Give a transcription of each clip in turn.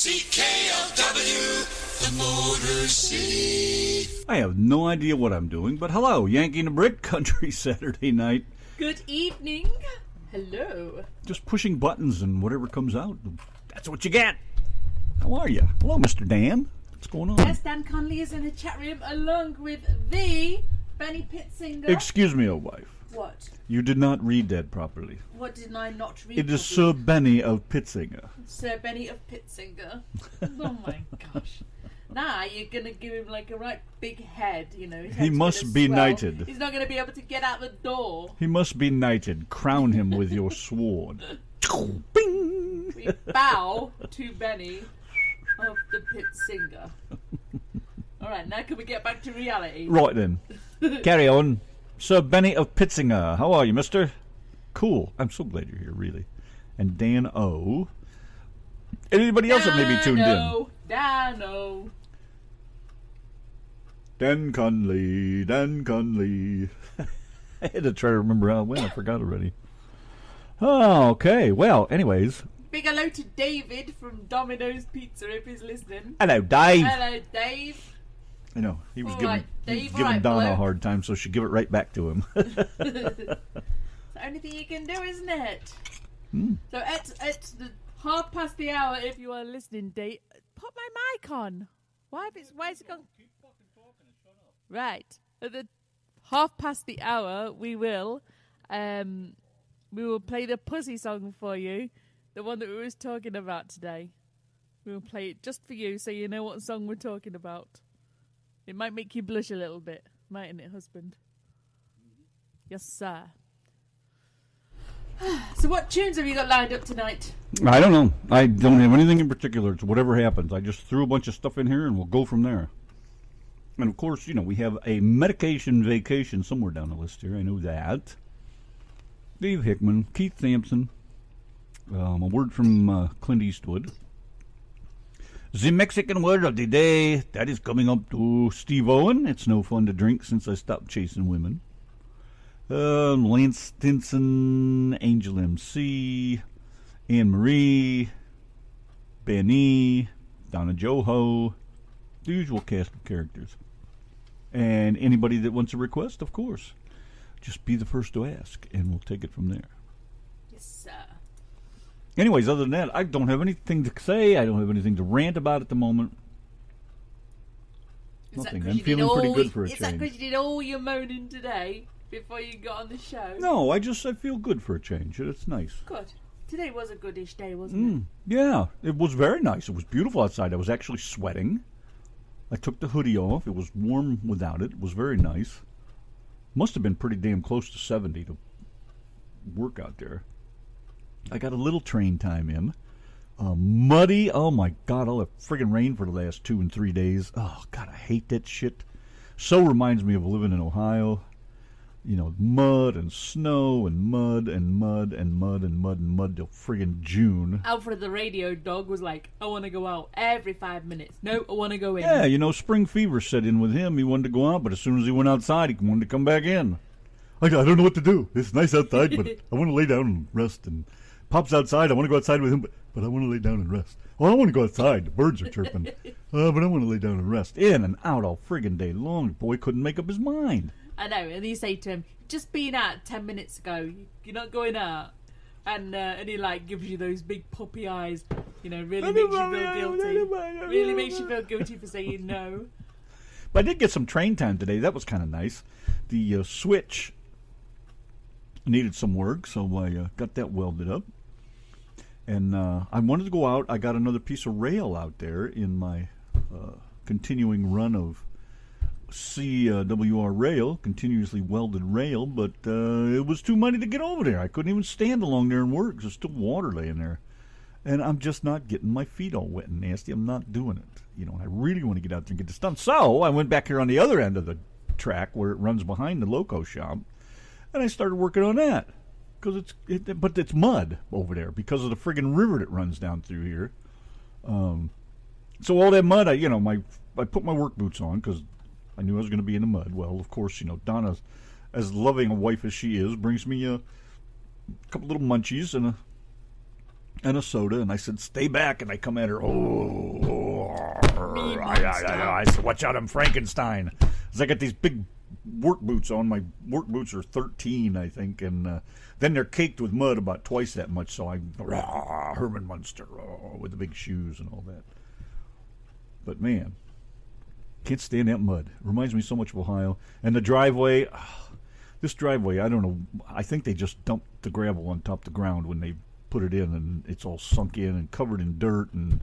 CKLW, the Motor City. I have no idea what I'm doing, but hello, Yanki and Brit, Country Saturday night. Good evening. Hello. Just pushing buttons and whatever comes out, that's what you get. How are you? Hello, Mr. Dan. What's going on? Yes, Dan Conley is in the chat room along with the Benny Pittsinger. Excuse me, old wife. What? You did not read that properly. What did I not read? It is Sir Benny of Pittsinger. Sir Benny of Pittsinger. Oh my gosh. Now you're going to give him like a right big head, you know. He must be knighted. He's not going to be able to get out the door. He must be knighted. Crown him with your sword. Bing! We bow to Benny of the Pittsinger. Alright, now can we get back to reality? Right then. Carry on. Sir Benny of Pittsinger. How are you, mister? Cool. I'm so glad you're here, really. And Dan O. Anybody else that may be tuned in? Dano. Dan Conley. Dan Conley. I had to try to remember how it went. I forgot already. Oh, okay. Well, anyways. Big hello to David from Domino's Pizza if he's listening. Hello, Dave. Hello, Dave. I know. He was All giving, right, Dave, he was all giving right, Donna a bloke. hard time, so she give it right back to him. It's the only thing you can do, isn't it? So at the hour, if you are listening, Dave, put my mic on. Why is it gone? Keep fucking talking and shut up. Right. At the hour, we will play the Pussy song for you, the one that we was talking about today. We will play it just for you, so you know what song we're talking about. It might make you blush a little bit, mightn't it, husband? Yes, sir. So what tunes have you got lined up tonight? I don't know. I don't have anything in particular. It's whatever happens. I just threw a bunch of stuff in here, and we'll go from there. And, of course, you know, we have a medication vacation somewhere down the list here. I know that. Dave Hickman, Keith Sampson, a word from Clint Eastwood. The Mexican word of the day, that is coming up to Steve Owen. It's no fun to drink since I stopped chasing women. Lance Stinson, Angel MC, Anne Marie, Benny, Donna Joho, the usual cast of characters. And anybody that wants a request, of course, just be the first to ask, and we'll take it from there. Yes, sir. Anyways, other than that, I don't have anything to say. I don't have anything to rant about at the moment. Nothing. I'm feeling pretty good for a change. Is that because you did all your moaning today before you got on the show? No, I feel good for a change. It's nice. Good. Today was a goodish day, wasn't it? Yeah, it was very nice. It was beautiful outside. I was actually sweating. I took the hoodie off. It was warm without it. It was very nice. Must have been pretty damn close to 70 to work out there. I got a little train time in. Muddy. Oh, my God. All the friggin' rain for the last 2 and 3 days. Oh, God, I hate that shit. So reminds me of living in Ohio. You know, mud and snow and mud and mud and mud and mud and mud till friggin' June. Alfred the radio dog was like, I want to go out every 5 minutes. No, I want to go in. Yeah, you know, spring fever set in with him. He wanted to go out, but as soon as he went outside, he wanted to come back in. I don't know what to do. It's nice outside, but I want to lay down and rest. And Pop's outside. I want to go outside with him, but I want to lay down and rest. Well, I want to go outside. The birds are chirping. But I want to lay down and rest. In and out all friggin' day long. The boy couldn't make up his mind. I know, and you say to him, just been out 10 minutes ago, you're not going out. And he like gives you those big puppy eyes, you know, really makes you feel guilty. Really makes you feel guilty for saying no. But I did get some train time today. That was kind of nice. The switch needed some work, so I got that welded up. And I wanted to go out. I got another piece of rail out there in my continuing run of CWR rail, continuously welded rail, but it was too muddy to get over there. I couldn't even stand along there and work because there's still water laying there. And I'm just not getting my feet all wet and nasty. I'm not doing it. You know, I really want to get out there and get this done. So I went back here on the other end of the track where it runs behind the loco shop, and I started working on that. But it's mud over there because of the friggin' river that runs down through here. So all that mud, I put my work boots on because I knew I was going to be in the mud. Well, of course, Donna, as loving a wife as she is, brings me a couple little munchies and and a soda, and I said, stay back, and I come at her, Me I said, watch out, I'm Frankenstein. Because I got these big work boots on. My work boots are 13, I think, and then they're caked with mud about twice that much, so I'm Herman Munster with the big shoes and all that. But man, can't stand that mud. It reminds me so much of Ohio. And the driveway, this driveway, I don't know, I think they just dumped the gravel on top of the ground when they put it in, and it's all sunk in and covered in dirt, and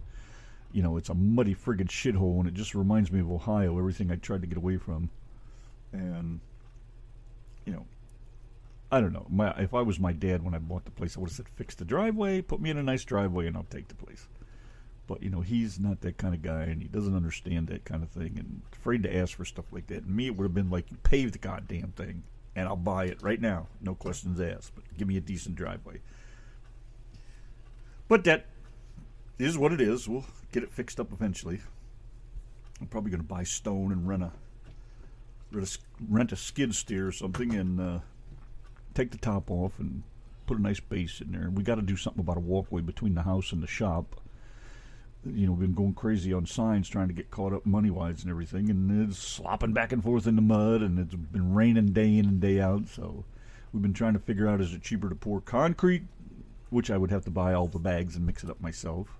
you know, it's a muddy friggin' shithole, and it just reminds me of Ohio, everything I tried to get away from. And you know, I don't know, if I was my dad when I bought the place, I would have said, fix the driveway, put me in a nice driveway, and I'll take the place. But you know, he's not that kind of guy, and he doesn't understand that kind of thing, and afraid to ask for stuff like that. And me, it would have been like, you pave the goddamn thing and I'll buy it right now, no questions asked, but give me a decent driveway. But that is what it is. We'll get it fixed up eventually. I'm probably going to buy stone and rent a skid steer or something, and take the top off and put a nice base in there. We got to do something about a walkway between the house and the shop. You know, we've been going crazy on signs trying to get caught up money-wise and everything, and it's slopping back and forth in the mud, and it's been raining day in and day out, so we've been trying to figure out, is it cheaper to pour concrete, which I would have to buy all the bags and mix it up myself,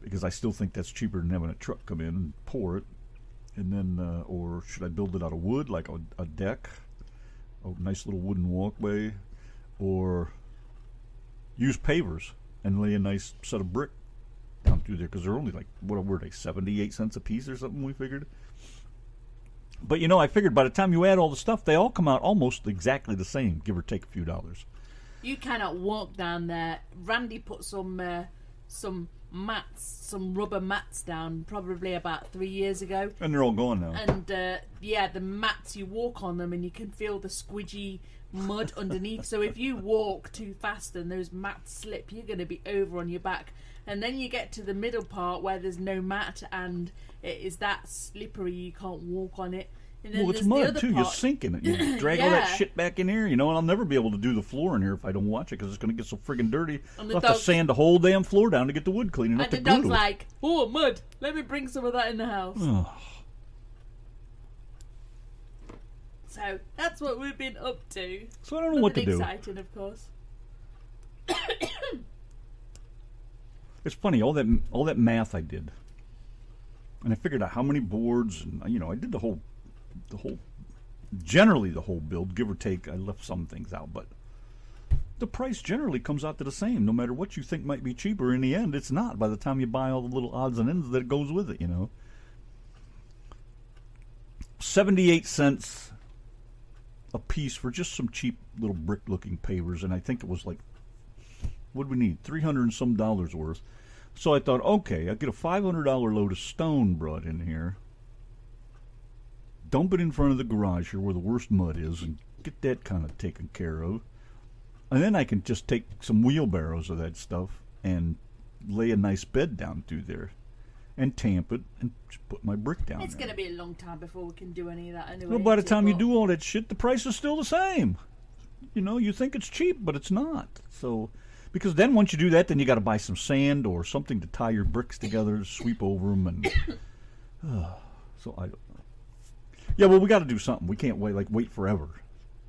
because I still think that's cheaper than having a truck come in and pour it, and then, or should I build it out of wood, like a deck, a nice little wooden walkway, or use pavers and lay a nice set of brick down through there, because they're only like, what were they, 78 cents a piece or something, we figured. But you know, I figured by the time you add all the stuff, they all come out almost exactly the same, give or take a few dollars. You cannot walk down there. Randy put some mats, some rubber mats down probably about 3 years ago, And they're all gone now. and yeah, the mats, you walk on them and you can feel the squidgy mud underneath, so if you walk too fast and those mats slip, you're going to be over on your back. And then you get to the middle part where there's no mat and it is that slippery you can't walk on it. And then Well, it's there's the mud other too. part. You're sinking it. You drag all that Yeah. shit back in here, you know. And I'll never be able to do the floor in here if I don't watch it, because it's going to get so friggin' dirty. And the I'll have to dog- sand the whole damn floor down to get the wood clean enough And to the glue dog's to it. like, oh, mud, let me bring some of that in the house. Ugh. So that's what we've been up to. So I don't know what to Nothing do. exciting, of course. It's funny, all that math I did, and I figured out how many boards, and you know, I did generally the whole build, give or take. I left some things out, but the price generally comes out to the same, no matter what you think might be cheaper. In the end, it's not. By the time you buy all the little odds and ends that goes with it, you know. 78 cents a piece for just some cheap little brick-looking pavers, and I think it was like, what do we need? $300 and some worth. So I thought, okay, I'll get a $500 load of stone brought in here, dump it in front of the garage here where the worst mud is, and get that kind of taken care of. And then I can just take some wheelbarrows of that stuff and lay a nice bed down through there and tamp it and just put my brick down It's there. going to be a long time before we can do any of that anyway. Well, by the isn't it? time you But- do all that shit, the price is still the same. You know, you think it's cheap, but it's not. So, because then once you do that, then you got to buy some sand or something to tie your bricks together, to sweep over them, and so I don't know. Yeah, well, we got to do something. We can't wait forever,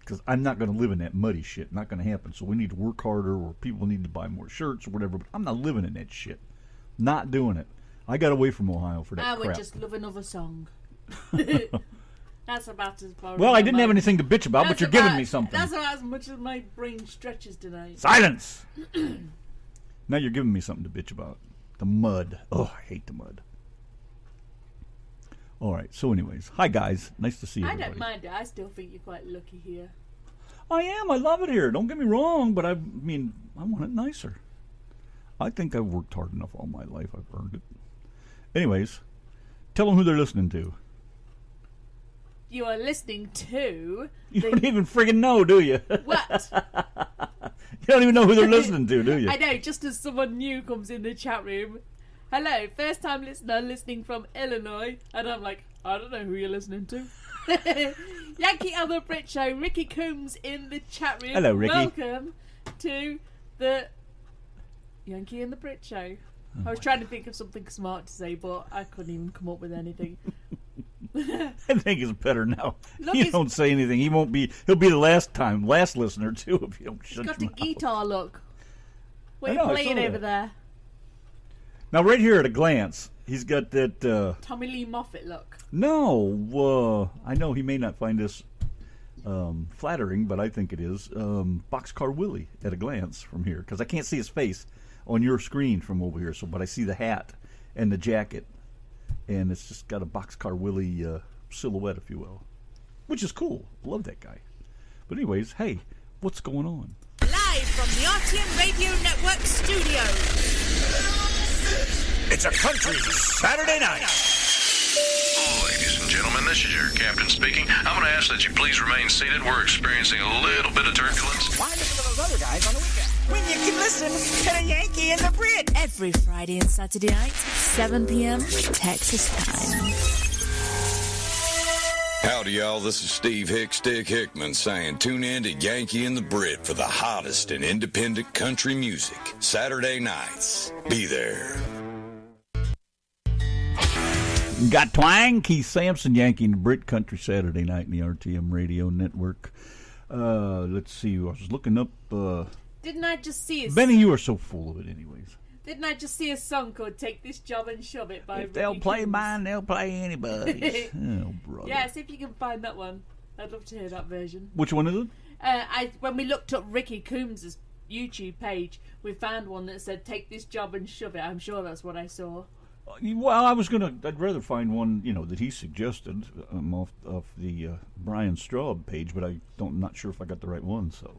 because I'm not going to live in that muddy shit. Not going to happen. So we need to work harder, or people need to buy more shirts or whatever. But I'm not living in that shit. Not doing it. I got away from Ohio for that I crap. would just love another song. That's about as far. Well, as I didn't have anything to bitch about, but That's you're giving about- me something. That's about as much as my brain stretches tonight. Silence! Now you're giving me something to bitch about. The mud. Oh, I hate the mud. All right, so anyways. Hi, guys. Nice to see you, I everybody. don't mind it. I still think you're quite lucky here. I am. I love it here. Don't get me wrong, but I mean, I want it nicer. I think I've worked hard enough all my life. I've earned it. Anyways, tell them who they're listening to. You are listening to You don't even friggin' know, do you? what? You don't even know who they're listening to, do you? I know, just as someone new comes in the chat room. Hello, first time listener listening from Illinois. And I'm like, I don't know who you're listening to. Yankee on the Brit Show. Ricky Coombs in the chat room. Hello, Ricky. Welcome to the Yankee and the Brit Show. I was trying to think of something smart to say, but I couldn't even come up with anything. I think it's better now. Look, You don't say anything. He'll be the last listener too if you don't shut He's got your a mouth. guitar look. What are I know, you I playing saw over that. there? Now, right here at a glance, he's got that. Tommy Lee Moffat look. No, I know he may not find this flattering, but I think it is. Boxcar Willie at a glance from here, because I can't see his face on your screen from over here. But I see the hat and the jacket, and it's just got a Boxcar Willie silhouette, if you will, which is cool. Love that guy. But anyways, hey, what's going on? Live from the RTM Radio Network studios. It's a country Saturday night. Ladies and gentlemen, this is your captain speaking. I'm going to ask that you please remain seated. We're experiencing a little bit of turbulence. Why listen to those other guys on the weekend? When you can listen to the Yankee and the Brit. Every Friday and Saturday night, 7 p.m. Texas time. Howdy, y'all. This is Steve Hickstick Hickman saying tune in to Yankee and the Brit for the hottest in independent country music. Saturday nights. Be there. Got twang. Keith Sampson, Yankee and the Brit, Country Saturday Night in the RTM Radio Network. Let's see. I was looking up. Didn't I just see a Benny, you are so full of it, anyways. Didn't I just see a song called "Take This Job and Shove It" by If they'll Ricky play Coombs? mine, they'll play anybody's. Oh, brother. Yeah, see if you can find that one. I'd love to hear that version. Which one is it? When we looked up Ricky Coombs' YouTube page, we found one that said "Take this job and shove it." I'm sure that's what I saw. Well, I'd rather find one, that he suggested off the Brian Straub page, but I'm not sure if I got the right one. So,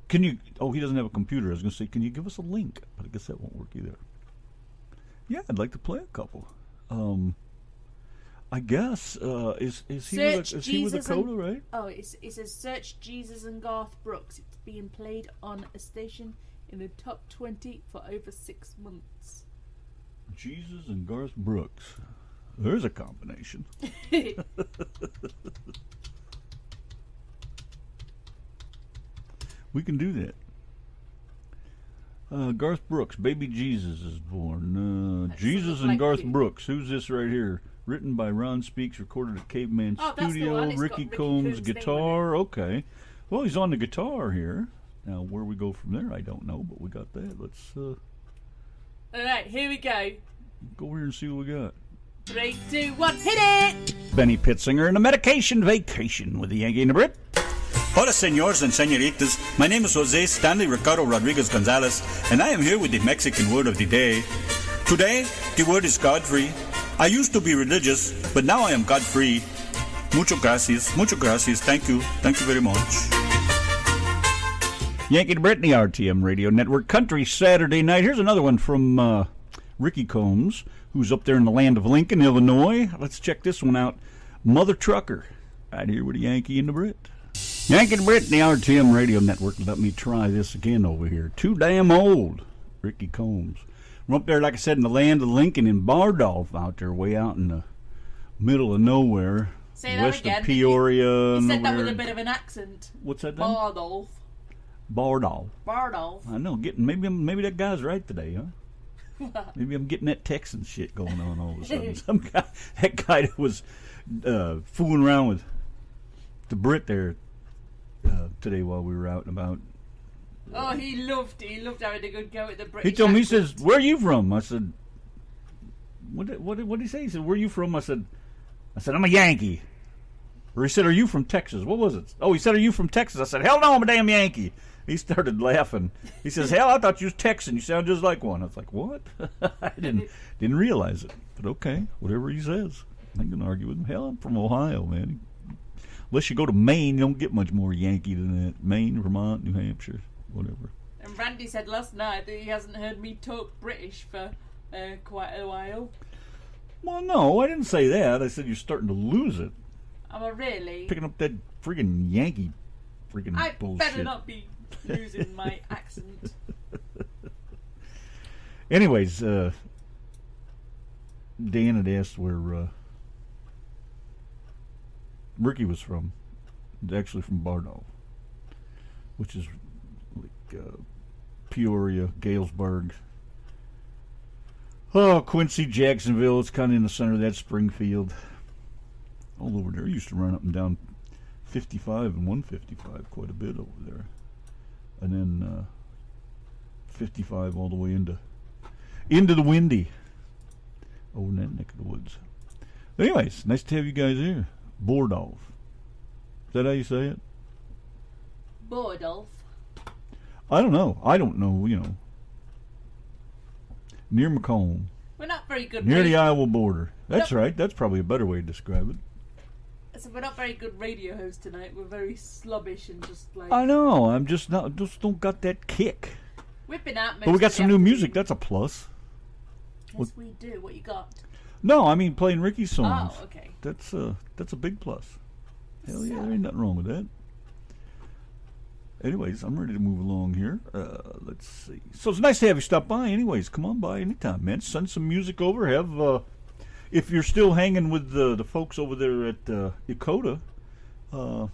can you? Oh, he doesn't have a computer. I was going to say, can you give us a link? But I guess that won't work either. Yeah, I'd like to play a couple. I guess is he with a coda, right? Oh, it says search Jesus and Garth Brooks. It's being played on a station in the top 20 for over 6 months. Jesus and Garth Brooks. There's a combination. We can do that. Garth Brooks, Baby Jesus is born. Jesus and like Garth you. Brooks. Who's this right here? Written by Ron Speaks, recorded at Caveman Oh, that's the Studio. one. It's got Ricky Ricky Combs Coombs' name guitar. Okay. Well, he's on the guitar here. Now, where we go from there, I don't know, but we got that. Let's All right, here we go. go over here and see what we got. 3, 2, 1, hit it! Benny Pittsinger and a medication vacation with the Yankee and the Brit. Hola, senors and senoritas. My name is Jose Stanley Ricardo Rodriguez Gonzalez, and I am here with the Mexican word of the day. Today, the word is God-free. I used to be religious, but now I am God-free. Muchas gracias. Muchas gracias. Thank you. Thank you very much. Yankee and the Brit, the RTM Radio Network, Country Saturday Night. Here's another one from Ricky Combs, who's up there in the land of Lincoln, Illinois. Let's check this one out. Mother Trucker, right here with the Yankee and the Brit. Yankee and the Brit, the RTM Radio Network. Let me try this again over here. Too damn old, Ricky Combs. We're up there, like I said, in the land of Lincoln in Bardolph, out there, way out in the middle of nowhere, Say that west again. of Peoria. You and said that over with a there. bit of an accent. What's that? Then? Bardolph. Bardolph. Bardolph. I know. Maybe that guy's right today, huh? Maybe I'm getting that Texan shit going on all of a sudden. That guy that was fooling around with the Brit there today while we were out and about. Oh, he loved having a good go at the British He told me, he accent. says, "Where are you from?" I said, "What did he say?" He said, "Where are you from?" I said, "I'm a Yankee." Or he said, "Are you from Texas?" What was it? Oh, he said, "Are you from Texas?" I said, "Hell no, I'm a damn Yankee." He started laughing. He says, "Hell, I thought you was Texan. You sound just like one." I was like, "What?" I didn't realize it. But okay, whatever he says. I ain't gonna argue with him. Hell, I'm from Ohio, man. Unless you go to Maine, you don't get much more Yankee than that. Maine, Vermont, New Hampshire, whatever. And Randy said last night that he hasn't heard me talk British for quite a while. Well, no, I didn't say that. I said you're starting to lose it. Am I really? Picking up that friggin' Yankee I bullshit. better not be losing my accent. Anyways, Dan had asked where Ricky was from. He's actually from Bardolph, which is like Peoria, Galesburg, Oh, Quincy, Jacksonville. It's kind of in the center of that Springfield. All over there. I used to run up and down 55 and 155 quite a bit over there. And then 55 all the way into the Windy. Over in that neck of the woods. Anyways, nice to have you guys here. Bordolph. Is that how you say it? Bordolph. I don't know. You know. Near Macomb. We're not very good. Near the Iowa border. That's right. That's probably a better way to describe it. So we're not very good radio hosts tonight. We're very slobbish and just like... I know. I'm just don't got that kick. Whipping out. But we got some new music. That's a plus. Yes, we do. What you got? No, I mean playing Ricky's songs. Oh, okay. That's a big plus. Hell yeah, there ain't nothing wrong with that. Anyways, I'm ready to move along here. Let's see. So it's nice to have you stop by. Anyways, come on by anytime, man. Send some music over. Have if you're still hanging with the folks over there at Dakota. What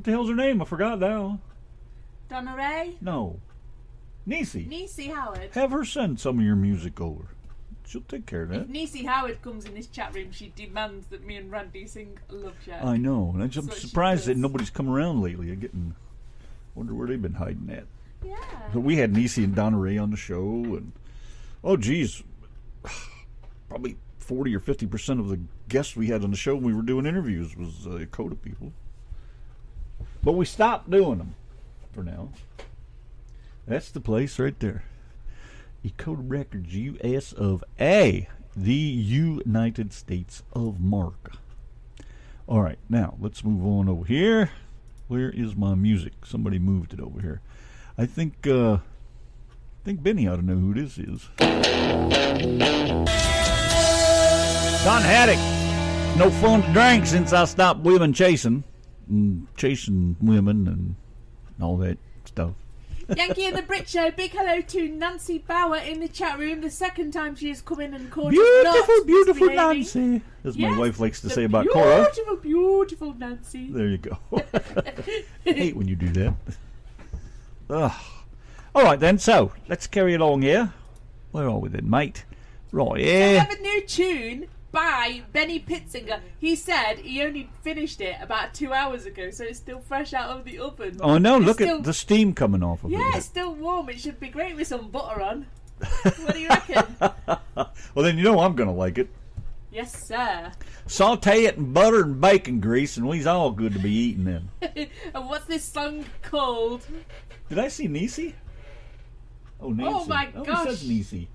the hell's her name? I forgot now. Donna Ray? No. Niecy. Niecy Howard. Have her send some of your music over. She'll take care of that. If Niecy Howard comes in this chat room, she demands that me and Randy sing Love Shack. I know. And I'm surprised that nobody's come around lately. Wonder where they've been hiding at. Yeah. So we had Niecy and Donna Ray on the show, and oh geez, probably 40 or 50% of the guests we had on the show when we were doing interviews was Dakota people. But we stopped doing them for now. That's the place right there. Dakota Records, U.S. of A. The United States of Mark. All right, now let's move on over here. Where is my music? Somebody moved it over here. I think Benny ought to know who this is. Don Haddock. No fun to drink since I stopped women chasing women and all that stuff. Yankee and the Brit Show. Big hello to Nancy Bauer in the chat room. The second time she has come in and called us beautiful Nancy, as my wife likes to say about Cora. Beautiful Nancy. There you go. I hate when you do that. Ugh. All right then. So let's carry along here. Where are we then, mate? Right, yeah. We have a new tune by Benny Pitzinger. He said he only finished it about 2 hours ago, so it's still fresh out of the oven. Oh no, look at the steam coming off of it. Yeah, it's still warm. It should be great with some butter on. What do you reckon? Well, then you know I'm going to like it. Yes, sir. Saute it in butter and bacon grease, and we's all good to be eating then. And what's this song called? Did I see Niecy? Oh, Nancy. Oh, my gosh. It says Niecy.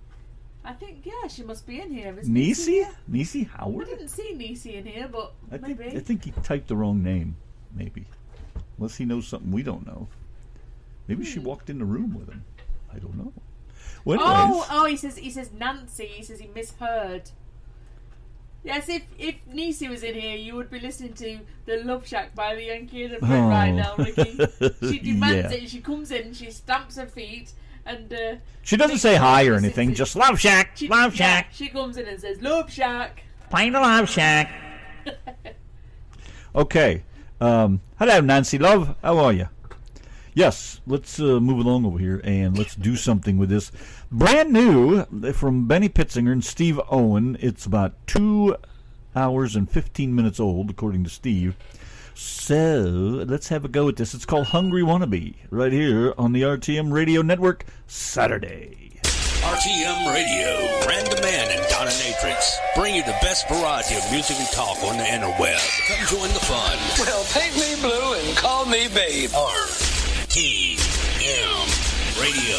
I think, yeah, she must be in here. Niecy? Niecy Howard? I didn't see Niecy in here, but maybe. I think he typed the wrong name, maybe. Unless he knows something we don't know. Maybe she walked in the room with him. I don't know. Well, anyways, he says Nancy. He says he misheard. Yes, if Niecy was in here, you would be listening to the Love Shack by the Yankee and the Brit right now, Ricky. She demands it. She comes in, she stamps her feet, and she doesn't say hi or anything. Just Love Shack, Love Shack. She comes in and says Love Shack. Playing the Love Shack. Okay. Hello, Nancy Love. How are you? Yes, let's move along over here and let's do something with this. Brand new from Benny Pitzinger and Steve Owen. It's about 2 hours and 15 minutes old, according to Steve. So let's have a go at this. It's called Hungry Wannabe, right here on the RTM Radio Network, Saturday. RTM Radio, Brandon Mann and Donna Natrix bring you the best variety of music and talk on the interweb. Come join the fun. Well, paint me blue and call me babe. RTM Radio.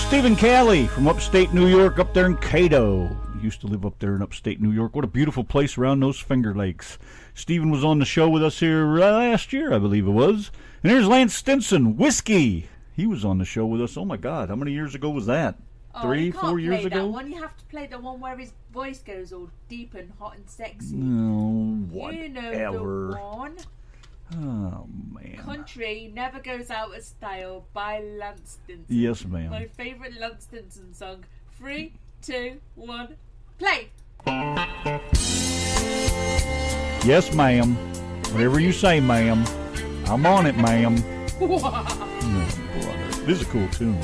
Stephen Calley from upstate New York, up there in Cato. Used to live up there in upstate New York. What a beautiful place around those Finger Lakes. Stephen was on the show with us here last year, I believe it was. And here's Lance Stinson, Whiskey. He was on the show with us. Oh, my God. How many years ago was that? 3, 4 years ago? That one. You have to play the one where his voice goes all deep and hot and sexy. No, whatever. You know the one. Oh, man. Country Never Goes Out of Style by Lance Stinson. Yes, ma'am. My favourite Lance Stinson song. 3, 2, 1, play! Yes, ma'am. Whatever you say, ma'am. I'm on it, ma'am. No, brother. This is a cool tune.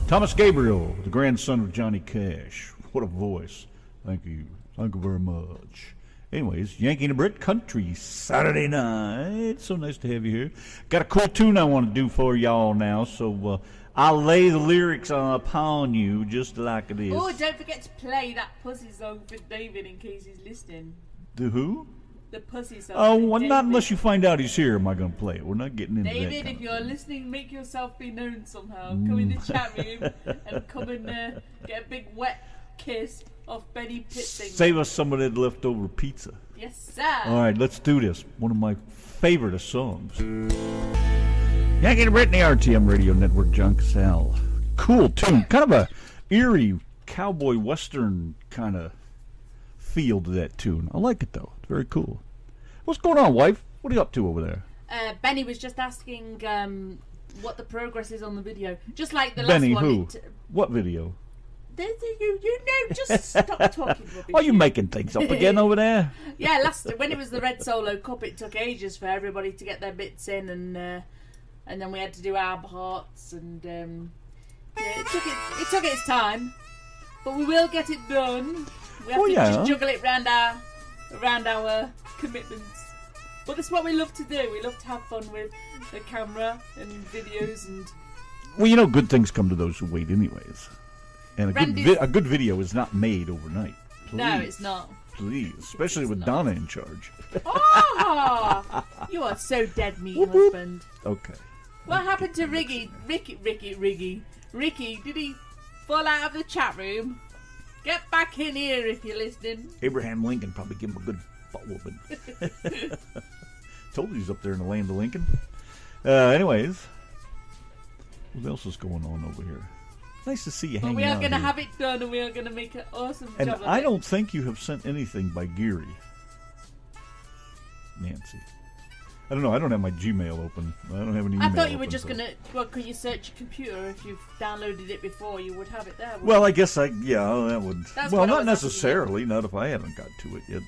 Thomas Gabriel, the grandson of Johnny Cash. What a voice. Thank you. Thank you very much. Anyways, Yankee and the Brit Country Saturday night. So nice to have you here. Got a cool tune I want to do for y'all now, so I'll lay the lyrics upon you just like it is. Oh, don't forget to play that Pussy song for David in case he's listening. The who? The Pussy song. Oh, well, not unless you find out he's here am I going to play it. We're not getting into that. David, if you're listening, make yourself be known somehow. Come in the chat room and come and get a big wet kiss off Benny Pitting. Save us some of that leftover pizza. Yes, sir. All right, let's do this. One of my favorite of songs. Yankee and Brit and the RTM Radio Network, John Casale. Cool tune. Kind of a eerie cowboy western kind of feel to that tune. I like it, though. It's very cool. What's going on, wife? What are you up to over there? Benny was just asking what the progress is on the video. Just like the Benny, last one. who? What video? You know, just stop talking rubbish. Are you making things up again over there? Yeah, when it was the Red Solo Cup, it took ages for everybody to get their bits in, and then we had to do our parts, and yeah, it took its time, but we will get it done. We have to just juggle it around our commitments. But that's what we love to do. We love to have fun with the camera and videos and. Well, you know, good things come to those who wait, anyways. And a good video is not made overnight. Please, no, it's not. Please, especially with Donna in charge. Oh, you are so dead meat, husband. Okay. What happened to Ricky? Ricky, did he fall out of the chat room? Get back in here if you're listening. Abraham Lincoln probably give him a good butt whooping. Told you he's up there in the land of Lincoln. Anyways, what else is going on over here? Nice to see you hanging out. We are going to here. have it done, and we are going to make an awesome job of it. And I don't think you have sent anything by Geary. Nancy. I don't know. I don't have my Gmail open. I don't have any email I thought you were open, just so. going to... Well, could you search your computer? If you've downloaded it before, you would have it there. Well, I guess that would... That's well, what I not was necessarily. Not if I haven't got to it yet.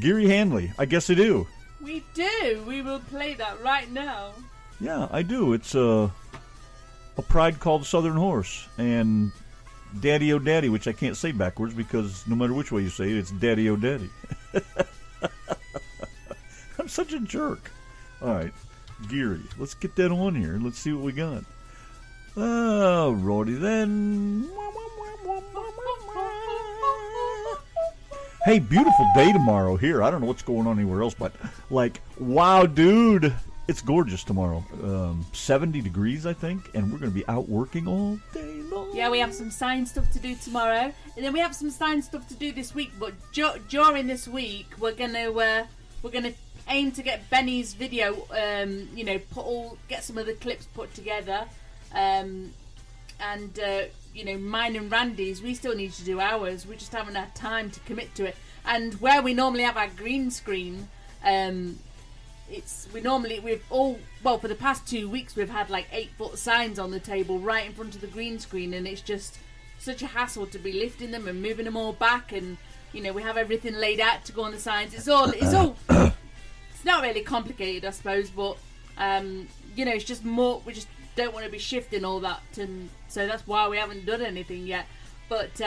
Geary Hanley. I guess I do. We do. We will play that right now. Yeah, I do. It's a pride called Southern Horse. And Daddy O Daddy, which I can't say backwards because no matter which way you say it, it's Daddy O Daddy. I'm such a jerk. All right. Geary. Let's get that on here. Let's see what we got. Oh, Roddy, then. Hey, beautiful day tomorrow here. I don't know what's going on anywhere else, but like, wow, dude, it's gorgeous tomorrow. 70 degrees, I think, and we're going to be out working all day long. Yeah, we have some sign stuff to do tomorrow, and then we have some sign stuff to do this week. But during this week, we're gonna aim to get Benny's video, get some of the clips put together, and mine and Randy's, we still need to do ours. We just haven't had time to commit to it. And where we normally have our green screen, for the past 2 weeks we've had like 8-foot signs on the table right in front of the green screen, and it's just such a hassle to be lifting them and moving them all back, and we have everything laid out to go on the signs. It's all it's not really complicated, I suppose, but it's just more, we just don't want to be shifting all that, and so that's why we haven't done anything yet. But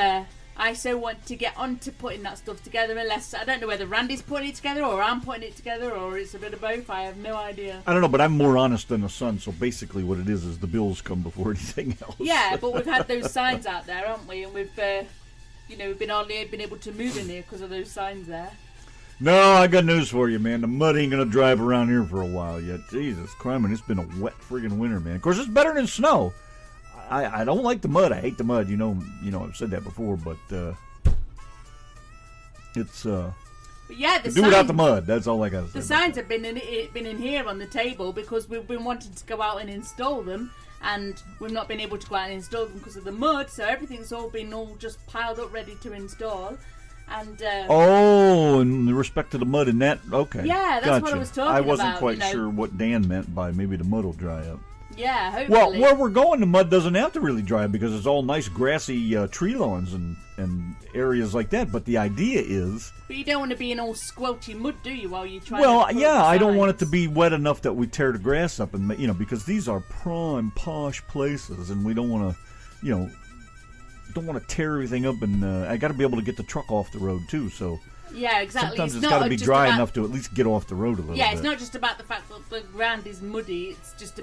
I so want to get on to putting that stuff together, unless I don't know whether Randy's putting it together or I'm putting it together or it's a bit of both. I have no idea. I don't know, but I'm more honest than the sun, so basically what it is the bills come before anything else. Yeah, but we've had those signs out there, haven't we? And we've hardly been able to move in here because of those signs there. No, I got news for you, man. The mud ain't gonna drive around here for a while yet. Jesus Christ, man, it's been a wet friggin' winter, man. Of course, it's better than snow. I don't like the mud. I hate the mud. You know, I've said that before, but it's But yeah, do without the mud. That's all I got to say. The signs have been in here on the table because we've been wanting to go out and install them, and we've not been able to go out and install them because of the mud. So everything's all just piled up, ready to install. And in respect to the mud and that, okay. Yeah, that's gotcha. what I was talking about. I wasn't quite sure what Dan meant by maybe the mud will dry up. Yeah, hopefully. Well, where we're going, the mud doesn't have to really dry because it's all nice grassy tree lawns and areas like that. But the idea is... But you don't want to be in all squelchy mud, do you, while you're trying Well, to... yeah, I don't want it to be wet enough that we tear the grass up. And because these are prime, posh places, and we don't want to, don't want to tear everything up. And I got to be able to get the truck off the road, too, so... Yeah, exactly. Sometimes it's got to be dry enough to at least get off the road a little bit. Yeah, it's not just about the fact that the ground is muddy. It's just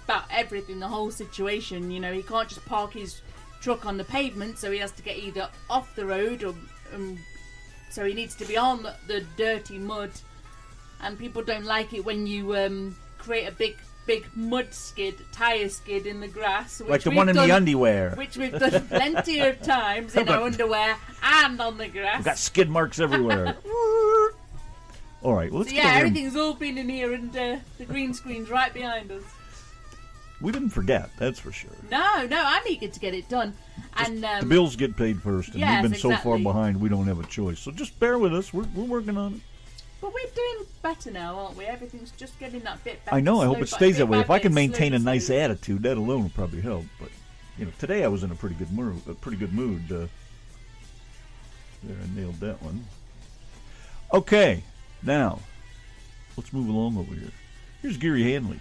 about everything, the whole situation. He can't just park his truck on the pavement, so he has to get either off the road or... so he needs to be on the dirty mud. And people don't like it when you create a big mud skid, tyre skid in the grass. Like the one in the underwear. Which we've done plenty of times in our underwear and on the grass. We've got skid marks everywhere. All right, well, let's so get over everything's all been in here and the green screen's right behind us. We didn't forget, that's for sure. No, I'm eager to get it done. And the bills get paid first, and yes, we've been so far exactly. behind we don't have a choice. So just bear with us. We're working on it. But we're doing better now, aren't we? Everything's just getting that bit better. I know. I hope it stays that way. If I can maintain a nice slowly. attitude, that alone will probably help. But today I was in a pretty good mood. There, I nailed that one. Okay, now let's move along over here. Here's Gary Hanley.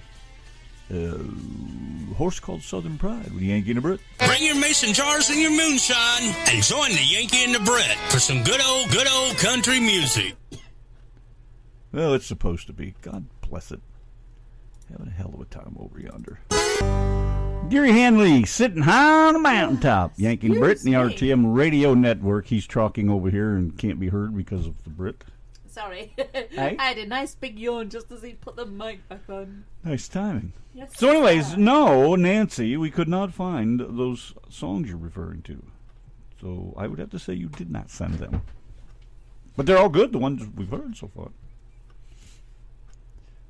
Horse Called Southern Pride with Yanki and the Brit. Bring your mason jars and your moonshine and join the Yankee and the Brit for some good old country music. Well, it's supposed to be. God bless it. Having a hell of a time over yonder. Gary Hanley sitting high on a mountaintop. Yankee and Brit and the RTM radio network. He's talking over here and can't be heard because of the Brit. Sorry. Hey? I had a nice big yawn just as he put the mic back on. Nice timing. Yes, So anyways, no, Nancy, we could not find those songs you're referring to. So I would have to say you did not send them. But they're all good, the ones we've heard so far.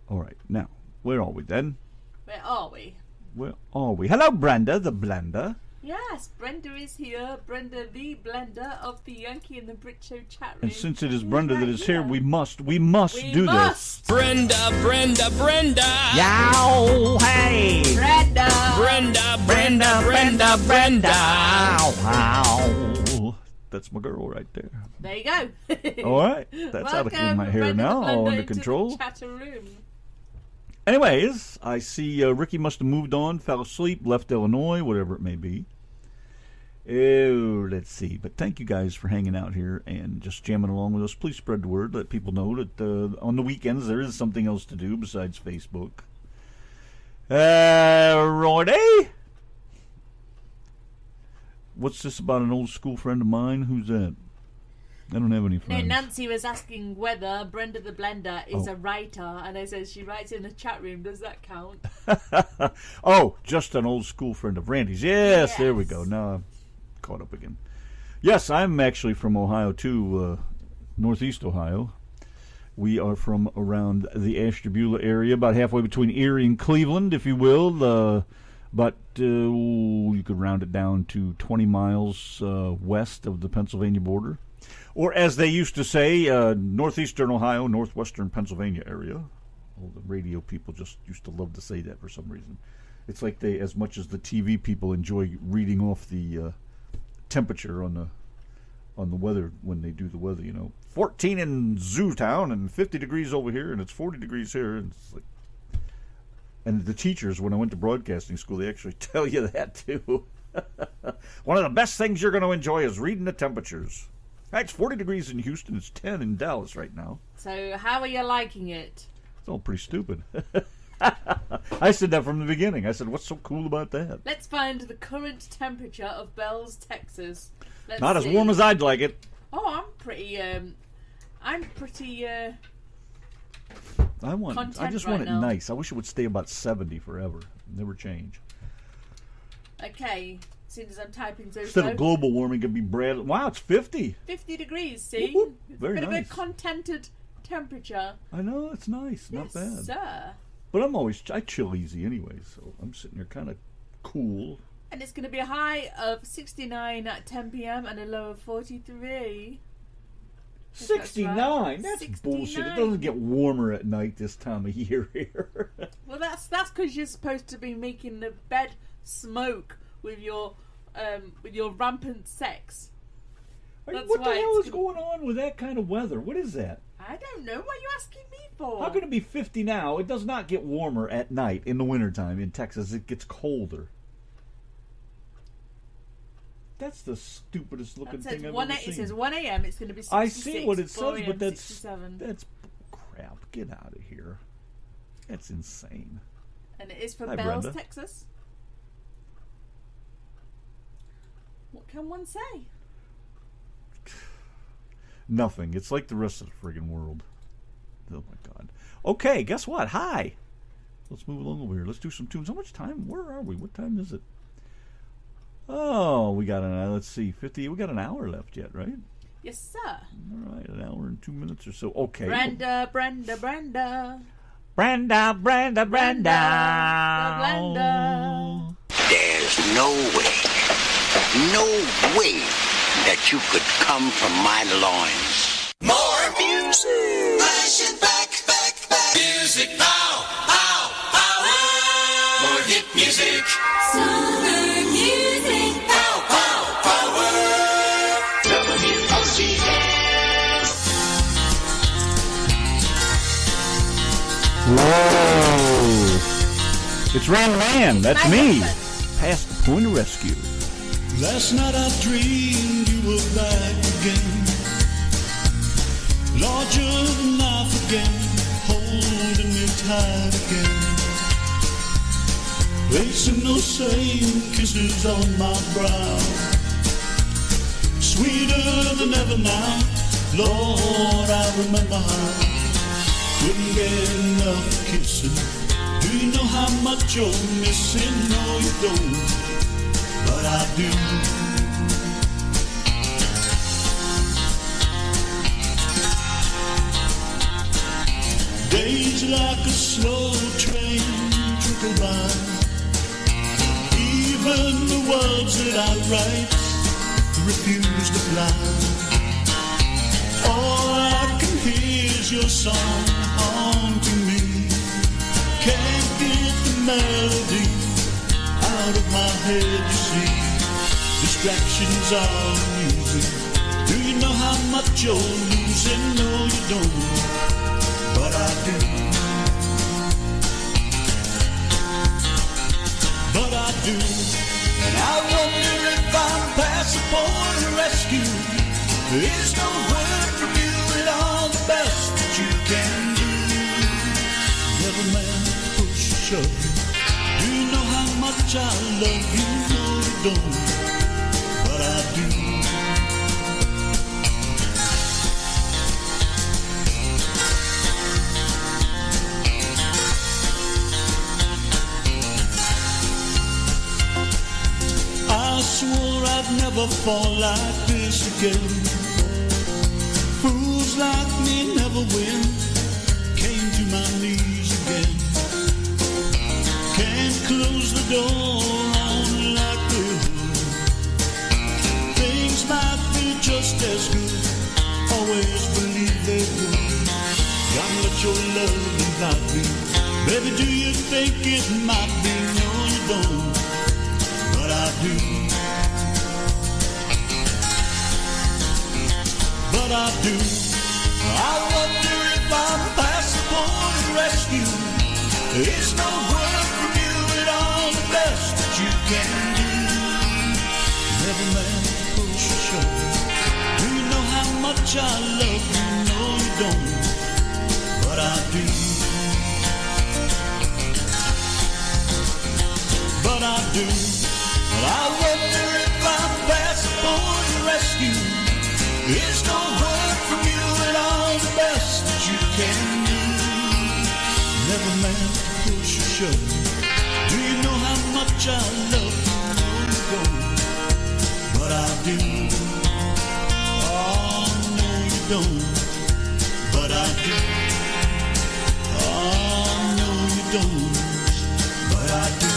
All right, now, where are we then? Where are we? Where are we? Hello, Brenda, the blender. Yes, Brenda is here. Brenda, the blender of the Yankee and the Brit Show chat room. And since it is Brenda that is here, we must do this. Brenda. Yow, hey. Brenda. Wow. That's my girl right there. There you go. All right, that's out of my hair Brenda now, the all blender under into the control. chatter room. Anyways, I see Ricky must have moved on, fell asleep, left Illinois, whatever it may be. Oh, let's see. But thank you guys for hanging out here and just jamming along with us. Please spread the word. Let people know that on the weekends there is something else to do besides Facebook. Righty. What's this about an old school friend of mine? Who's that? I don't have any No, friends. Nancy was asking whether Brenda the blender is a writer, and I said she writes in the chat room. Does that count? Oh, just an old school friend of Randy's. Yes, there we go. Now I'm caught up again. Yes, I'm actually from Ohio too, Northeast Ohio. We are from around the Ashtabula area, about halfway between Erie and Cleveland, if you will. But you could round it down to 20 miles west of the Pennsylvania border. Or as they used to say, northeastern Ohio, northwestern Pennsylvania area. All the radio people just used to love to say that for some reason. It's like they, as much as the TV people enjoy reading off the temperature on the weather when they do the weather, 14 in Zootown and 50 degrees over here, and it's 40 degrees here. And it's like, and the teachers, when I went to broadcasting school, they actually tell you that too. One of the best things you're going to enjoy is reading the temperatures. It's 40 degrees in Houston. It's 10 in Dallas right now. So how are you liking it? It's all pretty stupid. I said that from the beginning. I said, what's so cool about that? Let's find the current temperature of Bells, Texas. Let's Not as see. warm as I'd like it. Oh, I'm pretty I just want it now. nice. I wish it would stay about 70 forever. Never change. Okay. As soon as I'm typing so Instead slow. of global warming, it could be Brad. Wow, it's 50. 50 degrees, see? Woo-hoo. It's Very a bit nice. of a contented temperature. I know, it's nice. Not Yes, bad. sir. But I chill easy anyway, so I'm sitting here kind of cool. And it's going to be a high of 69 at 10 p.m. and a low of 43. 69? That's 69. bullshit. It doesn't get warmer at night this time of year here. Well, that's because you're supposed to be making the bed smoke with your rampant sex. That's What the why hell it's is going on with that kind of weather? What is that? I don't know. What are you asking me for? How can it be 50 now? It does not get warmer at night in the wintertime in Texas. It gets colder. That's the stupidest looking thing I've ever seen. It says 1 a.m. It's going to be 66. I see what it says, but that's 67. crap. Get out of here. That's insane. And it is from Hi, Bells, Brenda. Texas. What can one say? Nothing. It's like the rest of the friggin' world. Oh my god. Okay, guess what? Hi. Let's move along over here. Let's do some tunes. How much time? Where are we? What time is it? Oh, we got let's see, 50. We got an hour left yet, right? Yes, sir. All right, an hour and 2 minutes or so. Okay. Brenda. Brenda. There's no way that you could come from my loins. More music. Flashing back. Music pow. More hit music. Summer music. Power. WOCS. Whoa. It's Ran Man. That's me. Past the point of rescue. Last night I dreamed you were back again, larger than life again, holding me tight again, placing those same kisses on my brow, sweeter than ever now. Lord, I remember how couldn't get enough kissing. Do you know how much you're missing? No, you don't, but I do. Days like a slow train trickle by. Even the words that I write refuse to fly. All I can hear is your song haunting me. Can't get the melody out of my head, you see. Distractions are music. Do you know how much you're losing? No, you don't, but I do. But I do. And I wonder if I'm past the point of rescue. There's no word from you at all, the best that you can do. Never man push or shove. Do you know how much I love you? No, you don't, but I do. I swore I'd never fall like this again. Fools like me never win. Came to my knees again. Can't close the door on like we would. Things might be just as good. Always believe they would. Gotta let your love invite me. Baby, do you think it might be? No, you don't, but I do. But I do. I wonder if I'm past the point of rescue. It's no word from you at all, the best that you can do. Never man to push or shove. Do you know how much I love you? No, you don't, but I do. But I do. But I wonder if I'm past the point of rescue. There's no word from you at all, the best that you can do. Never man to push or shove. Do you know how much I love you? No, you don't, but I do. Oh, no, you don't, but I do. Oh, no, you don't, but I do.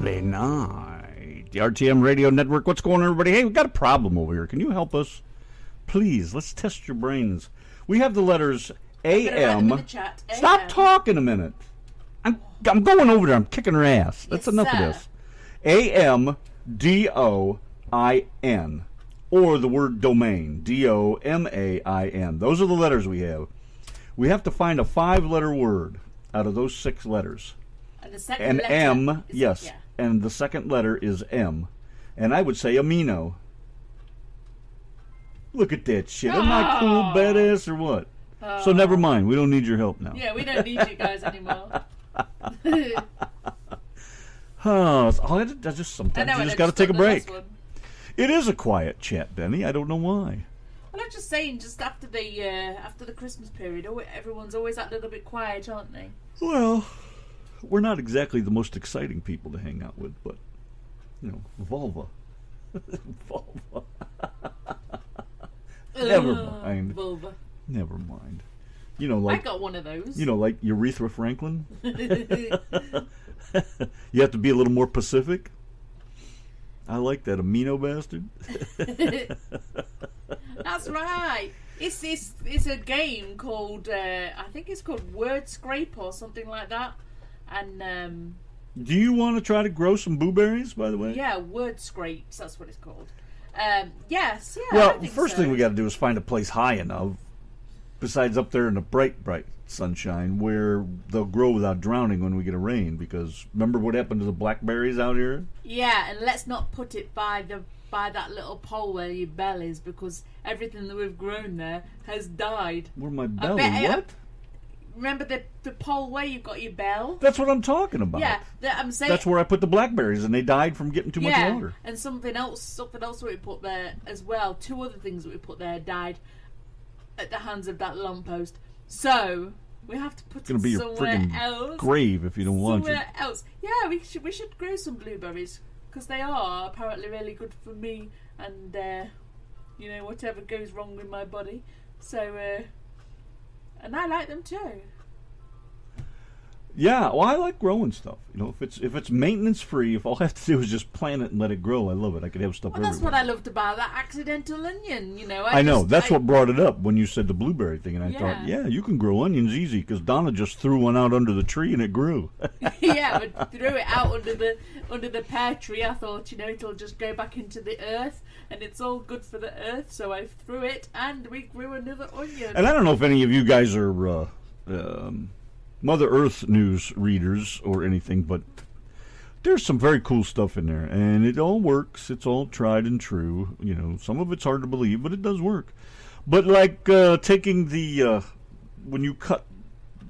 Exactly night. The RTM Radio Network. What's going on, everybody? Hey, we've got a problem over here. Can you help us? Please, let's test your brains. We have the letters AM. Stop talking a minute. I'm going over there. I'm kicking her ass. That's enough of this. AMDOIN. Or the word domain. DOMAIN. Those are the letters we have. We have to find a 5-letter word out of those 6 letters. And the second and letter M, is, yes. Yeah. And the second letter is M. And I would say amino. Look at that shit. Am I cool, badass, or what? So never mind. We don't need your help now. Yeah, we don't need you guys anymore. I just sometimes you just got to take a break. It is a quiet chat, Benny. I don't know why. Well, I'm just saying, just after the Christmas period, everyone's always that little bit quiet, aren't they? Well, we're not exactly the most exciting people to hang out with, but, you know, vulva. Vulva. Never mind. Vulva. Never mind. You know, like I got one of those. You know, like Urethra Franklin. You have to be a little more Pacific. I like that amino bastard. That's right. It's a game called I think it's called Word Scrape or something like that. And do you want to try to grow some blueberries, by the way? Yeah, Word Scrapes. That's what it's called. Yes. Yeah. Well, the first thing we got to do is find a place high enough, besides up there in the bright sunshine, where they'll grow without drowning when we get a rain. Because remember what happened to the blackberries out here? Yeah, and let's not put it by that little pole where your bell is, because everything that we've grown there has died. Where my bell is? What? Remember the pole where you've got your bell? That's what I'm talking about. Yeah, I'm saying that's where I put the blackberries, and they died from getting too much water. And something else that we put there as well. 2 other things that we put there died at the hands of that lamppost. So we have to put it somewhere else. It's going to be your friggin' grave if you don't want it. Somewhere else. Yeah, we should grow some blueberries, because they are apparently really good for me and whatever goes wrong with my body. So and I like them too. Yeah, well, I like growing stuff. You know, if it's maintenance free, if all I have to do is just plant it and let it grow, I love it. I could have stuff everywhere. That's what I loved about that accidental onion. You know, I know that's what brought it up when you said the blueberry thing, and I thought, yeah, you can grow onions easy, because Donna just threw one out under the tree and it grew. Yeah, but threw it out under the pear tree. I thought, it'll just go back into the earth, and it's all good for the earth. So I threw it, and we grew another onion. And I don't know if any of you guys are Mother Earth news readers or anything, but there's some very cool stuff in there, and it all works. It's all tried and true. You know, some of it's hard to believe, but it does work. But like taking the when you cut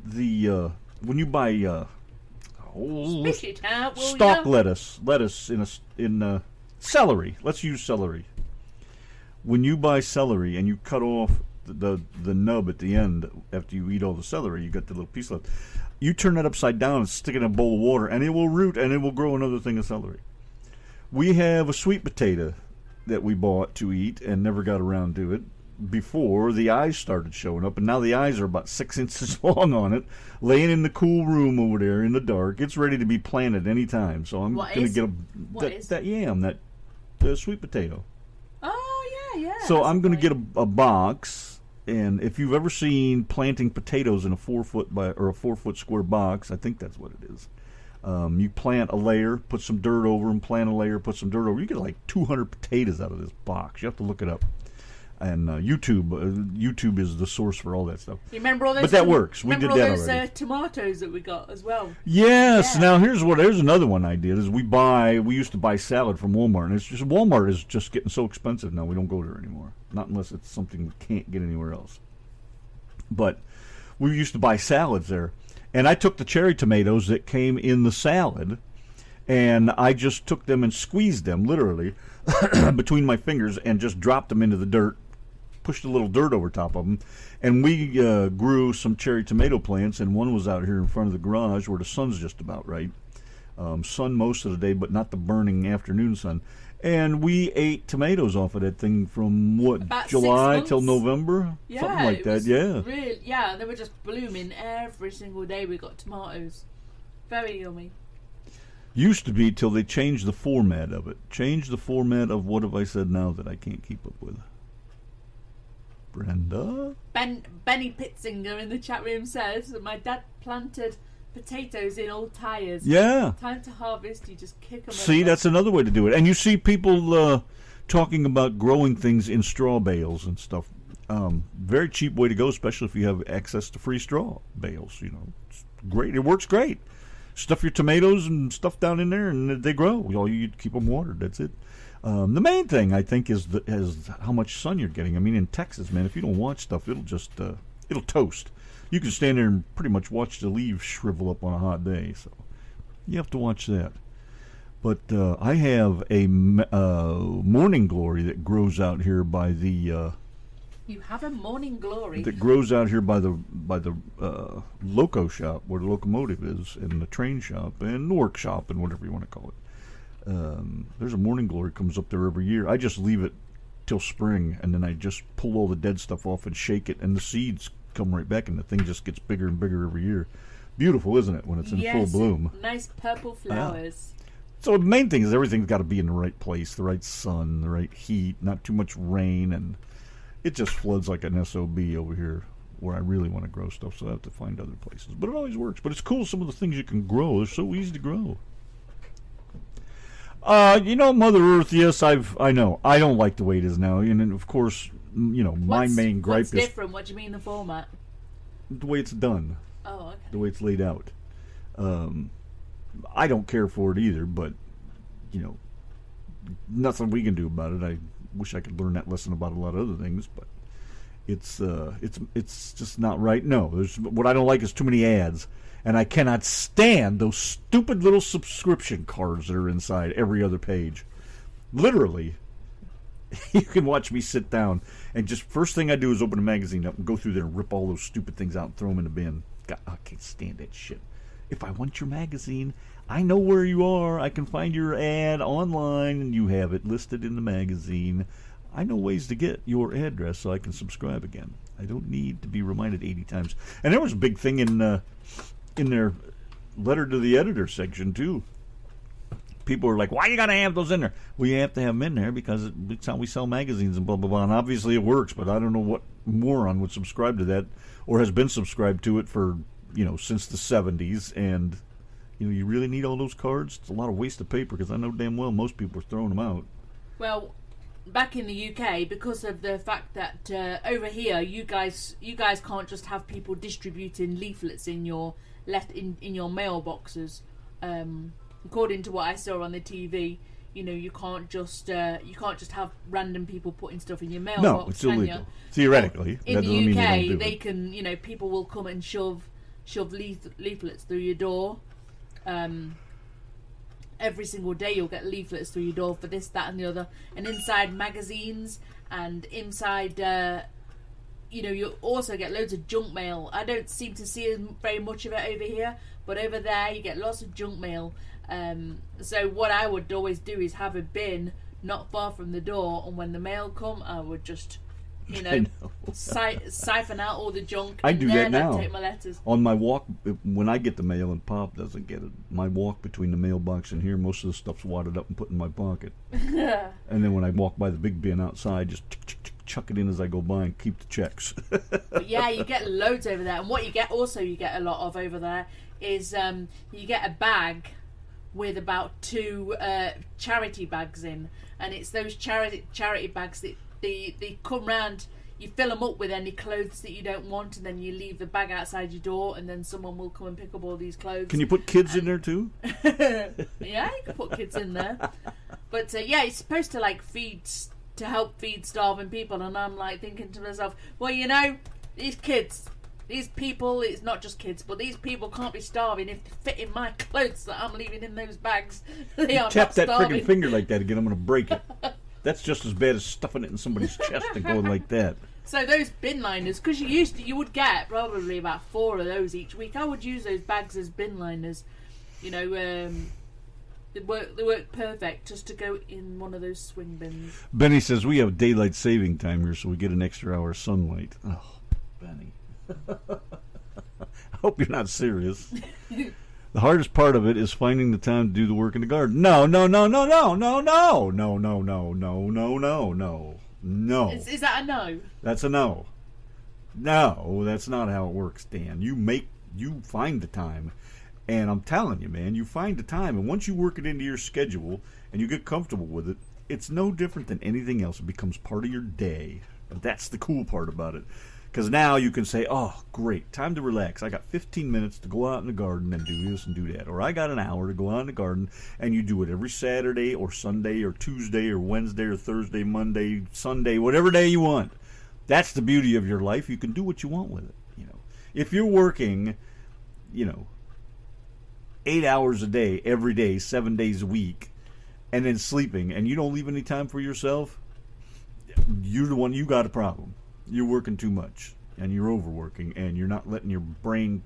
the when you buy spit it out, will stalk ya? lettuce in celery. Let's use celery. When you buy celery and you cut off the nub at the end after you eat all the celery, you got the little piece left. You turn that upside down and stick it in a bowl of water, and it will root, and it will grow another thing of celery. We have a sweet potato that we bought to eat and never got around to it before the eyes started showing up, and now the eyes are about 6 inches long on it, laying in the cool room over there in the dark. It's ready to be planted any time, so I'm going to get that yam, that sweet potato. Oh, yeah. So I'm going to get a box. And if you've ever seen planting potatoes in a 4-foot square box, I think that's what it is. You plant a layer, put some dirt over them, plant a layer, put some dirt over. You get like 200 potatoes out of this box. You have to look it up. And YouTube is the source for all that stuff. You remember all those? But that works. We did that already. Remember all those tomatoes that we got as well? Yes. Yeah. Now here's another one I did. Is we used to buy salad from Walmart, and it's just Walmart is just getting so expensive now. We don't go there anymore. Not unless it's something we can't get anywhere else. But we used to buy salads there, and I took the cherry tomatoes that came in the salad, and I just took them and squeezed them literally between my fingers and just dropped them into the dirt. Pushed a little dirt over top of them, and we grew some cherry tomato plants, and one was out here in front of the garage where the sun's just about right. Sun most of the day, but not the burning afternoon sun. And we ate tomatoes off of that thing from, about July till November? Yeah, something like that, yeah. Really, they were just blooming every single day. We got tomatoes. Very yummy. Used to be till they changed the format of it. Changed the format of what have I said now that I can't keep up with? Brenda? Benny Pitzinger in the chat room says that my dad planted potatoes in old tyres. Yeah. Time to harvest, you just kick them. See, that's another way to do it. And you see people talking about growing things in straw bales and stuff. Very cheap way to go, especially if you have access to free straw bales. You know, it's great. It works great. Stuff your tomatoes and stuff down in there, and they grow. All you keep them watered. That's it. The main thing I think is how much sun you're getting. I mean, in Texas, man, if you don't watch stuff, it'll just it'll toast. You can stand there and pretty much watch the leaves shrivel up on a hot day. So you have to watch that. But I have a morning glory that grows out here by the. You have a morning glory that grows out here by the loco shop where the locomotive is, and the train shop and the workshop and whatever you want to call it. There's a morning glory comes up there every year. I just leave it till spring, and then I just pull all the dead stuff off and shake it, and the seeds come right back, and the thing just gets bigger and bigger every year. Beautiful, isn't it, when it's in full bloom? Nice purple flowers. So the main thing is everything's got to be in the right place, the right sun, the right heat, not too much rain, and it just floods like an SOB over here where I really want to grow stuff, so I have to find other places. But it always works. But it's cool, some of the things you can grow. They're so easy to grow. You know, Mother Earth, yes, I know. I don't like the way it is now. And of course, you know, my main gripe is... What's different? What do you mean the format? The way it's done. Oh, okay. The way it's laid out. I don't care for it either, but, you know, nothing we can do about it. I wish I could learn that lesson about a lot of other things, but it's just not right. No, what I don't like is too many ads, and I cannot stand those stupid little subscription cards that are inside every other page. Literally, you can watch me sit down and just first thing I do is open a magazine up and go through there and rip all those stupid things out and throw them in the bin. God, I can't stand that shit. If I want your magazine, I know where you are. I can find your ad online, and you have it listed in the magazine. I know ways to get your address so I can subscribe again. I don't need to be reminded 80 times. And there was a big thing in their letter to the editor section, too. People were like, why you got to have those in there? We have to have them in there because it's how we sell magazines and blah, blah, blah. And obviously it works, but I don't know what moron would subscribe to that or has been subscribed to it for, you know, since the 70s. And, you know, you really need all those cards? It's a lot of waste of paper because I know damn well most people are throwing them out. Well, back in the UK, because of the fact that over here you guys can't just have people distributing leaflets in your in your mailboxes. According to what I saw on the TV, you know, you can't just have random people putting stuff in your mailbox. No, it's illegal. Theoretically, in that doesn't the UK, mean they can, you know, people will come and shove leaflets through your door. Every single day you'll get leaflets through your door for this, that and the other, and inside magazines and inside you know, you also get loads of junk mail. I don't seem to see very much of it over here, but over there you get lots of junk mail. So what I would always do is have a bin not far from the door, and when the mail come, I would just, you know, siphon out all the junk. I do that now. Take my letters. On my walk, when I get the mail and Pop doesn't get it, my walk between the mailbox and here, most of the stuff's wadded up and put in my pocket. And then when I walk by the big bin outside, just chuck it in as I go by and keep the checks. But yeah, you get loads over there. And what you get a lot of over there is you get a bag with about 2 charity bags in, and it's those charity bags that they come round. You fill them up with any clothes that you don't want, and then you leave the bag outside your door, and then someone will come and pick up all these clothes. Can you put kids in there too? Yeah, you can put kids in there. But yeah, it's supposed to help feed starving people, and I'm like thinking to myself, well, you know, these people, it's not just kids, but these people can't be starving if they fit in my clothes that I'm leaving in those bags. They are tap not that starving. friggin' finger like that again, I'm going to break it. That's just as bad as stuffing it in somebody's chest and going like that. So those bin liners, because you would get probably about 4 of those each week. I would use those bags as bin liners. You know, they work perfect just to go in one of those swing bins. Benny says we have daylight saving time here, so we get an extra hour of sunlight. Oh, Benny. I hope you're not serious. The hardest part of it is finding the time to do the work in the garden. No. Is that a no? That's a no. No, that's not how it works, Dan. You find the time. And I'm telling you, man, you find the time. And once you work it into your schedule and you get comfortable with it, it's no different than anything else. It becomes part of your day. And that's the cool part about it. Because now you can say, oh, great, time to relax. I got 15 minutes to go out in the garden and do this and do that. Or I got an hour to go out in the garden, and you do it every Saturday or Sunday or Tuesday or Wednesday or Thursday, Monday, Sunday, whatever day you want. That's the beauty of your life. You can do what you want with it. If you're working, 8 hours a day, every day, 7 days a week, and then sleeping, and you don't leave any time for yourself, you're the one, you got a problem. You're working too much, and you're overworking, and you're not letting your brain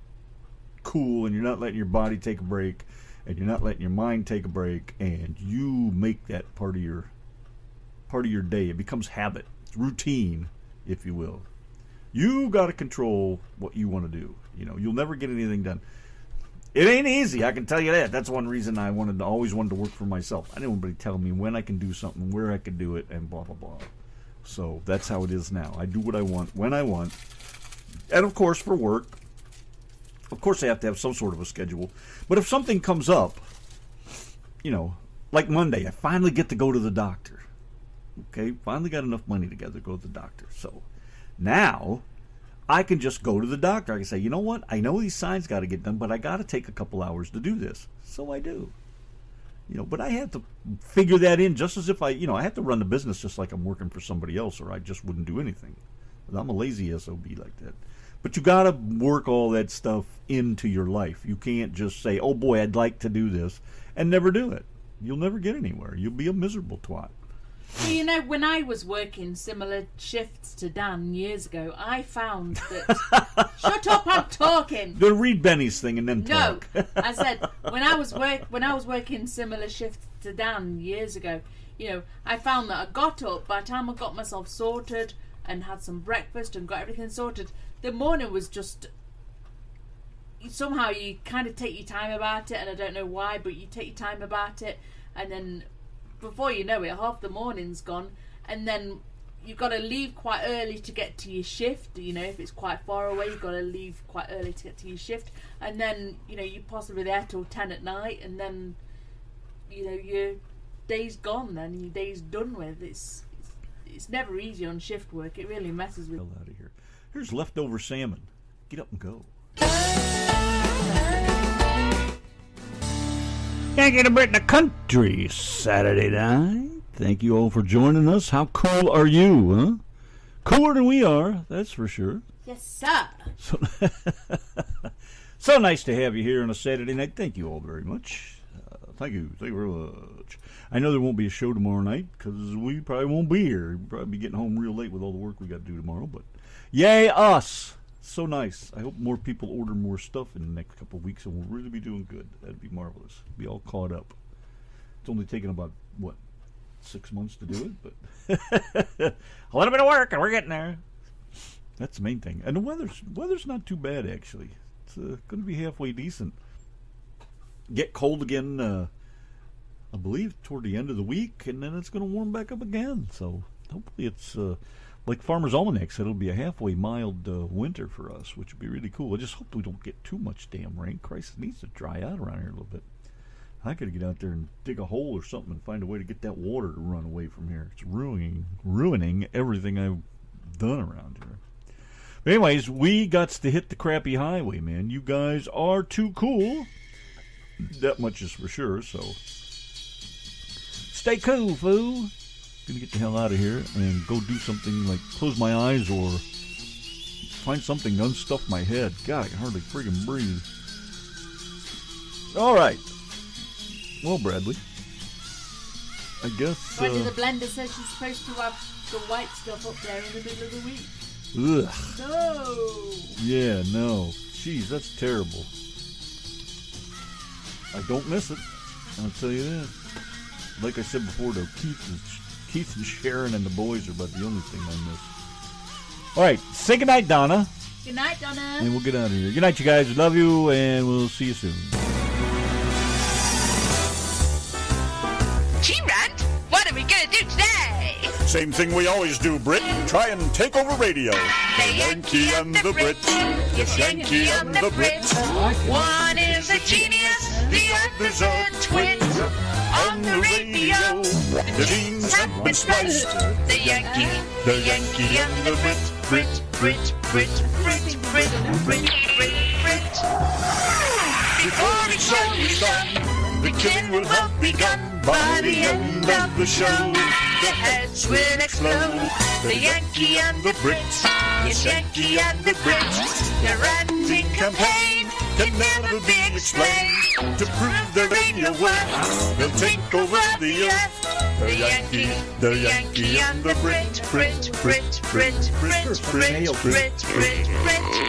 cool, and you're not letting your body take a break, and you're not letting your mind take a break, and you make that part of your day. It becomes habit. It's routine, if you will. You got to control what you want to do. You'll never get anything done. It ain't easy, I can tell you that. That's one reason I always wanted to work for myself. I didn't want anybody telling me when I can do something, where I can do it, and blah, blah, blah. So that's how it is now. I do what I want, when I want. And, of course, for work, of course I have to have some sort of a schedule. But if something comes up, like Monday, I finally get to go to the doctor. Okay, finally got enough money together to go to the doctor. So now I can just go to the doctor. I can say, you know what? I know these signs got to get done, but I got to take a couple hours to do this. So I do. But I have to figure that in just as if I have to run the business just like I'm working for somebody else, or I just wouldn't do anything. I'm a lazy SOB like that. But you got to work all that stuff into your life. You can't just say, oh boy, I'd like to do this, and never do it. You'll never get anywhere. You'll be a miserable twat. Well, when I was working similar shifts to Dan years ago, I found that... Shut up, I'm talking! Go read Benny's thing and then talk. No, I said, when I was working similar shifts to Dan years ago, I found that I got up, by the time I got myself sorted and had some breakfast and got everything sorted, the morning was just... Somehow you kind of take your time about it, and I don't know why, but you take your time about it, and then... Before you know it, half the morning's gone, and then you've got to leave quite early to get to your shift. If it's quite far away, you've got to leave quite early to get to your shift, and then you're possibly there till 10 at night, and then your day's gone. Then your day's done with. It's never easy on shift work. It really messes with. Hell out of here. Here's leftover salmon. Get up and go. Yanki and the Brit in the country, Saturday night. Thank you all for joining us. How cool are you, huh? Cooler than we are, that's for sure. Yes, sir. So nice to have you here on a Saturday night. Thank you all very much. Thank you very much. I know there won't be a show tomorrow night because we probably won't be here. We'll probably be getting home real late with all the work we got to do tomorrow. But yay us! So nice. I hope more people order more stuff in the next couple of weeks, and we'll really be doing good. That'd be marvelous. Be all caught up. It's only taken about, 6 months to do it? But a little bit of work, and we're getting there. That's the main thing. And the weather's not too bad, actually. It's going to be halfway decent. Get cold again, I believe, toward the end of the week, and then it's going to warm back up again. So hopefully it's... like Farmer's Almanac said, it'll be a halfway mild winter for us, which would be really cool. I just hope we don't get too much damn rain. Christ, it needs to dry out around here a little bit. I could get out there and dig a hole or something and find a way to get that water to run away from here. It's ruining everything I've done around here. But anyways, we got to hit the crappy highway, man. You guys are too cool. That much is for sure, so stay cool, fool. Gonna get the hell out of here and go do something like close my eyes or find something to unstuff my head. God, I can hardly friggin' breathe. All right. Well, Bradley, I guess... Right, the blender says she's supposed to have the white stuff up there in the middle of the week. Ugh. No. Yeah, no. Jeez, that's terrible. I don't miss it. I'll tell you that. Like I said before, though, Keith and Sharon and the boys are about the only thing I miss. All right, say goodnight, Donna. Good night, Donna. And we'll get out of here. Good night, you guys. Love you, and we'll see you soon. Team Rant, what are we gonna do today? Same thing we always do, Brit. Try and take over radio. The Yankee and the Brit. Yes, Yankee and the Brit. One is a genius, the other's a twin. On the radio, the genes have been spliced. The Yankee and the Brit. Brit, Brit, Brit, Brit, Brit, Brit, Brit, Brit. Before the show is done, the killing will have begun. By the end of the show, the heads will explode. The Yankee and the Brit, yes, Yankee and the Brit. Their ranting campaign can never be explained. To prove their radio worth, they'll take over the earth. The Yankee and the Brit, Brit, Brit, Brit, Brit, Brit, Brit, Brit, Brit.